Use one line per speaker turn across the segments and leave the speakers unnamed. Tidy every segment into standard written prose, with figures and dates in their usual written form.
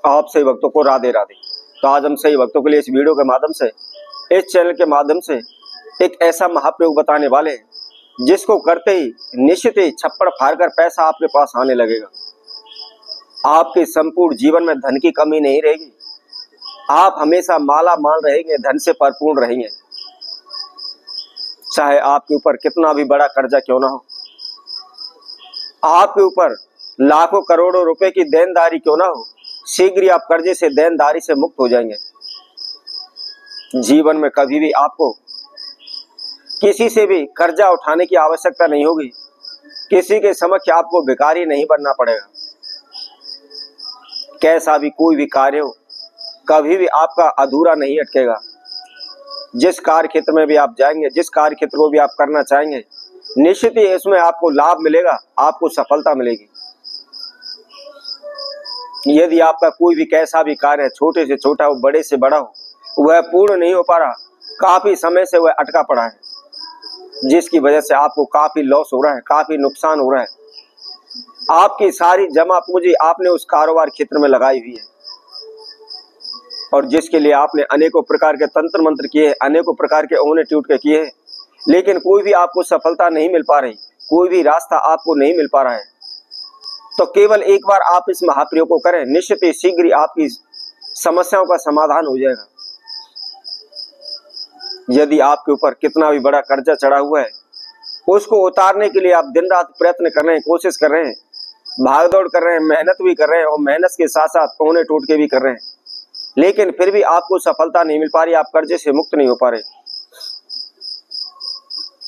आप सही भक्तों को राधे राधे। तो आज हम सही भक्तों के लिए इस वीडियो के माध्यम से, इस चैनल के माध्यम से एक ऐसा महाप्रयोग बताने वाले हैं जिसको करते ही निश्चित ही छप्पड़ फाड़कर पैसा आपके पास आने लगेगा। आपके संपूर्ण जीवन में धन की कमी नहीं रहेगी। आप हमेशा माला माल रहेंगे, धन से भरपूर रहेंगे। चाहे आपके ऊपर कितना भी बड़ा कर्जा क्यों ना हो, आपके ऊपर लाखों करोड़ों रुपए की देनदारी क्यों ना हो, शीघ्र ही आप कर्जे से, देनदारी से मुक्त हो जाएंगे। जीवन में कभी भी आपको किसी से भी कर्जा उठाने की आवश्यकता नहीं होगी। किसी के समक्ष आपको भिखारी नहीं बनना पड़ेगा। कैसा भी कोई भी कार्य हो, कभी भी आपका अधूरा नहीं अटकेगा। जिस कार्य क्षेत्र में भी आप जाएंगे, जिस कार्य क्षेत्र को भी आप करना चाहेंगे, निश्चित ही इसमें आपको लाभ मिलेगा, आपको सफलता मिलेगी। यदि आपका कोई भी कैसा भी कार्य है, छोटे से छोटा हो, बड़े से बड़ा हो, वह पूर्ण नहीं हो पा रहा, काफी समय से वह अटका पड़ा है, जिसकी वजह से आपको काफी लॉस हो रहा है, काफी नुकसान हो रहा है। आपकी सारी जमा पूंजी आपने उस कारोबार क्षेत्र में लगाई हुई है और जिसके लिए आपने अनेकों प्रकार के तंत्र मंत्र किए, अनेकों प्रकार के औने टूट के किए, लेकिन कोई भी आपको सफलता नहीं मिल पा रही, कोई भी रास्ता आपको नहीं मिल पा रहा है। तो केवल एक बार आप इस महाप्रयोग को करें, निश्चित ही शीघ्र ही आपकी समस्याओं का समाधान हो जाएगा। यदि आपके ऊपर कितना भी बड़ा कर्जा चढ़ा हुआ है, उसको उतारने के लिए आप दिन रात प्रयत्न कर रहे हैं, कोशिश कर रहे हैं, भागदौड़ कर रहे हैं, मेहनत भी कर रहे हैं और मेहनत के साथ साथ औने टूट के भी कर रहे हैं, लेकिन फिर भी आपको सफलता नहीं मिल पा रही, आप कर्जे से मुक्त नहीं हो पा रहे।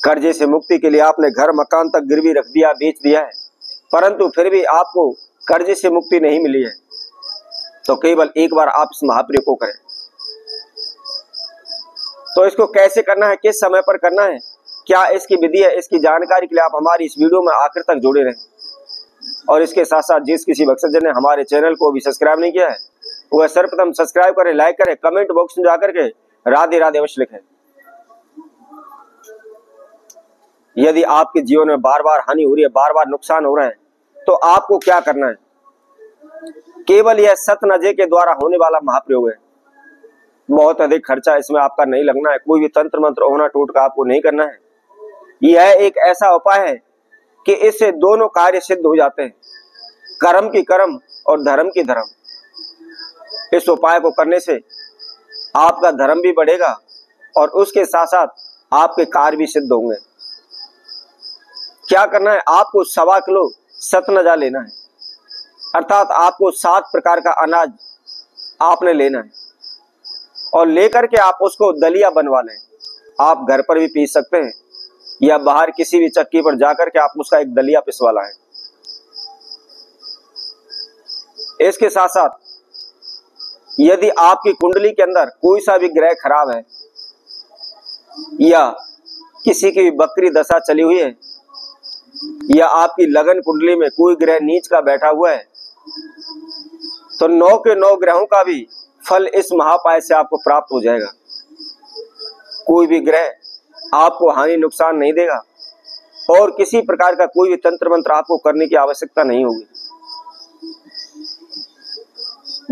कर्जे से मुक्ति के लिए आपने घर मकान तक गिरवी रख दिया, बेच दिया है, परंतु फिर भी आपको कर्जे से मुक्ति नहीं मिली है। तो केवल एक बार आप इस महाप्रयोग को करें। तो इसको कैसे करना है, किस समय पर करना है, क्या इसकी विधि है, इसकी जानकारी के लिए आप हमारी इस वीडियो में आखिर तक जुड़े रहें। और इसके साथ साथ जिस किसी भक्तजन ने हमारे चैनल को भी सब्सक्राइब नहीं किया है, वह सर्वप्रथम सब्सक्राइब करें, लाइक करें, कमेंट बॉक्स में जाकर के राधे राधे अवश्य लिखें। यदि आपके जीवन में बार बार हानि हो रही है, बार बार नुकसान हो रहा है, तो आपको क्या करना है, केवल यह सतनजे के द्वारा होने वाला महाप्रयोग है। बहुत अधिक खर्चा इसमें आपका नहीं लगना है, कोई भी तंत्र मंत्र होना टोटका आपको नहीं करना है। यह एक ऐसा उपाय है कि इससे दोनों कार्य सिद्ध हो जाते हैं, कर्म की कर्म और धर्म की धर्म। इस उपाय को करने से आपका धर्म भी बढ़ेगा और उसके साथ साथ आपके कार्य भी सिद्ध होंगे। क्या करना है, आपको 1.25 किलो सतनजा लेना है, अर्थात आपको 7 प्रकार का अनाज आपने लेना है और लेकर के आप उसको दलिया बनवा लें। आप घर पर भी पीस सकते हैं या बाहर किसी भी चक्की पर जाकर के आप उसका एक दलिया पिसवा लाएं। इसके साथ साथ यदि आपकी कुंडली के अंदर कोई सा भी ग्रह खराब है या किसी की बकरी दशा चली हुई है या आपकी लगन कुंडली में कोई ग्रह नीच का बैठा हुआ है, तो 9 के 9 ग्रहों का भी फल इस महापाय से आपको प्राप्त हो जाएगा। कोई भी ग्रह आपको हानि नुकसान नहीं देगा और किसी प्रकार का कोई भी तंत्र मंत्र आपको करने की आवश्यकता नहीं होगी।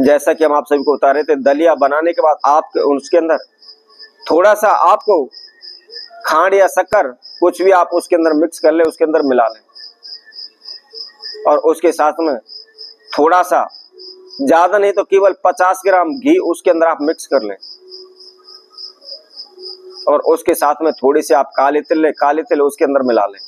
जैसा कि हम आप सभी को बता रहे थे, दलिया बनाने के बाद आप उसके अंदर थोड़ा सा आपको खांड या शक्कर कुछ भी आप उसके अंदर मिक्स कर ले, उसके अंदर मिला लें और उसके साथ में थोड़ा सा, ज्यादा नहीं तो केवल 50 ग्राम घी उसके अंदर आप मिक्स कर लें और उसके साथ में थोड़ी सी आप काले तिल उसके अंदर मिला लें।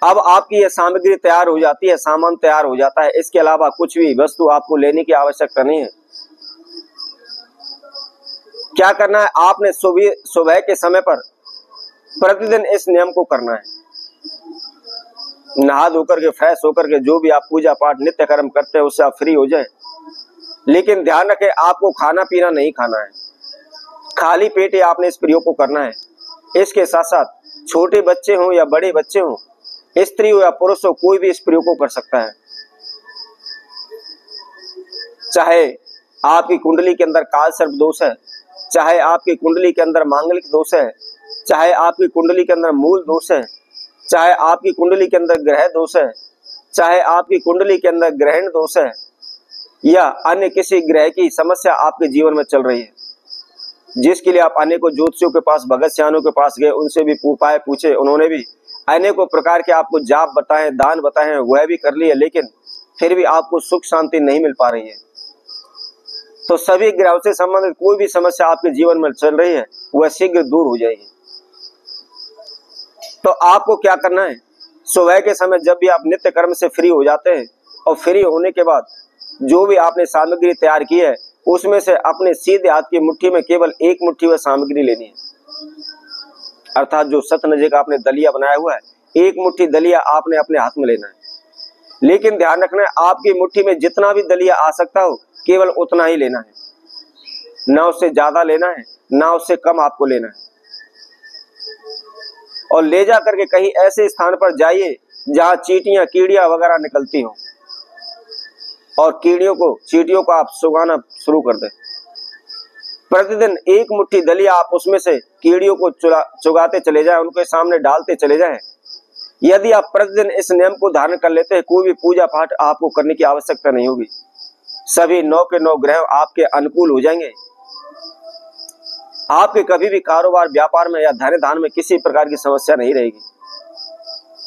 अब आपकी यह सामग्री तैयार हो जाती है, सामान तैयार हो जाता है। इसके अलावा कुछ भी वस्तु आपको लेने की आवश्यकता नहीं है। क्या करना है, आपने सुबह के समय पर प्रतिदिन इस नियम को करना है। नहा धोकर के, फ्रेश होकर के, जो भी आप पूजा पाठ नित्य कर्म करते हैं उससे आप फ्री हो जाएं। लेकिन ध्यान रखें, आपको खाना पीना नहीं खाना है, खाली पेट ही आपने इस प्रयोग को करना है। इसके साथ साथ छोटे बच्चे हों या बड़े बच्चे हों, स्त्री हो या पुरुष हो, कोई भी इस प्रयोग को कर सकता है। चाहे आपकी कुंडली के अंदर काल सर्प दोष है, चाहे आपकी कुंडली के अंदर मांगलिक दोष है, चाहे आपकी कुंडली के अंदर मूल दोष है, चाहे आपकी कुंडली के अंदर ग्रह दोष है, चाहे आपकी कुंडली के अंदर ग्रहण दोष है, या अन्य किसी ग्रह की समस्या आपके जीवन में चल रही है, जिसके लिए आप अनेकों ज्योतिषियों के पास, भगत सियानों के पास गए, उनसे भी उपाय पूछे, उन्होंने भी अनेकों प्रकार के आपको जाप बताए, दान बताए हैं, वह भी कर लिए, लेकिन फिर भी आपको सुख शांति नहीं मिल पा रही है, तो सभी ग्रहों से संबंधित कोई भी समस्या आपके जीवन में चल रही है वह शीघ्र दूर हो जाएगी। तो आपको क्या करना है, सुबह के समय जब भी आप नित्य कर्म से फ्री हो जाते हैं और फ्री होने के बाद जो भी आपने सामग्री तैयार की है उसमें से अपने सीधे हाथ की मुट्ठी में केवल एक मुट्ठी वह सामग्री लेनी है, अर्थात जो सतनजे का आपने दलिया बनाया हुआ है, एक मुट्ठी दलिया आपने अपने हाथ में लेना है। लेकिन ध्यान रखना है, आपकी मुट्ठी में जितना भी दलिया आ सकता हो केवल उतना ही लेना है, ना उससे ज्यादा लेना है ना उससे कम आपको लेना है। और ले जा करके कहीं ऐसे स्थान पर जाइए जहां चींटियां कीड़ियां वगैरह निकलती हो, और चींटियों को आप सुगाना शुरू कर दें। प्रतिदिन एक मुट्ठी दलिया आप उसमें से कीड़ियों को चुगाते चले जाएं, उनके सामने डालते चले जाएं। यदि आप प्रतिदिन इस नियम को धारण कर लेते हैं, कोई भी पूजा पाठ आपको करने की आवश्यकता नहीं होगी, सभी 9 के 9 ग्रह आपके अनुकूल हो जाएंगे। आपके कभी भी कारोबार, व्यापार में या धन दान में किसी प्रकार की समस्या नहीं रहेगी।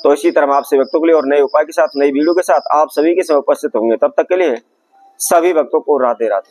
तो इसी तरह आपसे भक्तों के लिए और नए उपाय के साथ, नई वीडियो के साथ आप सभी के समय उपस्थित होंगे। तब तक के लिए सभी भक्तों को राधे राधे।